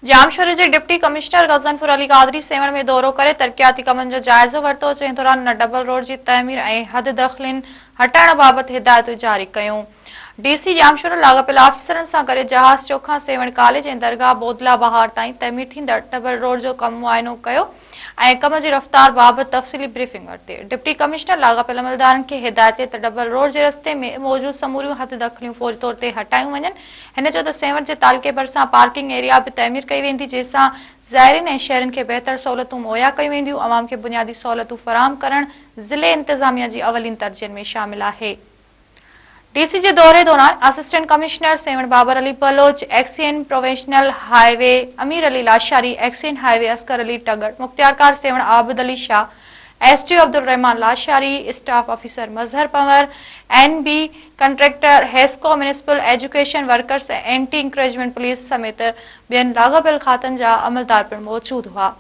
जामशोरी जे deputy commissioner गज़नफुर Ali Qadri सेवण में दौरो करे तरक़ियाती कमनि जो जाइज़ो वरितो। जंहिं दौरान डबल रोड जी तइमीर ऐं हद दख़लिन हटाइण बाबति हिदायतूं जारी कयूं। डीसी जामशोर लाॻापियल ऑफिसरनि सां गॾु जहाज़ चौक खां सेवण कॉलेज ऐं दरगाह बोदला बहार ताईं तइमीर थींदड़ डबल रोड जो कमु मुआयनो कयो ऐं कम जी रफ़्तार बाबति तफ़सीली ब्रीफिंग वरिती। डिप्टी कमिश्नर लाॻापियल अमलदारनि खे हिदायत कई त डबल रोड जे रस्ते में मौजूदु समूरियूं हद दख़लियूं फौरी तौर ते हटायूं वञनि। हिन चयो त सेवण जे तालके भरिसां पार्किंग एरिया बि तइमीर कई वेंदी, जंहिंसां ज़ाइरीन ऐं शहरनि खे बहितर सहूलियतूं मुहैया कयूं वेंदियूं। अवाम खे बुनियादी सहूलियतूं फ़राहम करणु ज़िले इंतिज़ामिया जी अवलीन तरजीहनि में शामिल आहे। डीसी के दौरे दौरान assistant commissioner Sehwan Babar Ali Baloch, XEN provincial highway Amir Ali Lashari, XEN highway Askar Ali टगड़, मुख्तियारकार Sehwan Abid Ali Shah, STO Abdul Rahman Lashari, staff officer Mazhar Panwar, NB contractor HESCO, municipal education workers, anti encroachment police समेत बेन लाॻापियल खातनि जा अमलदार पिण मौजूद हुआ।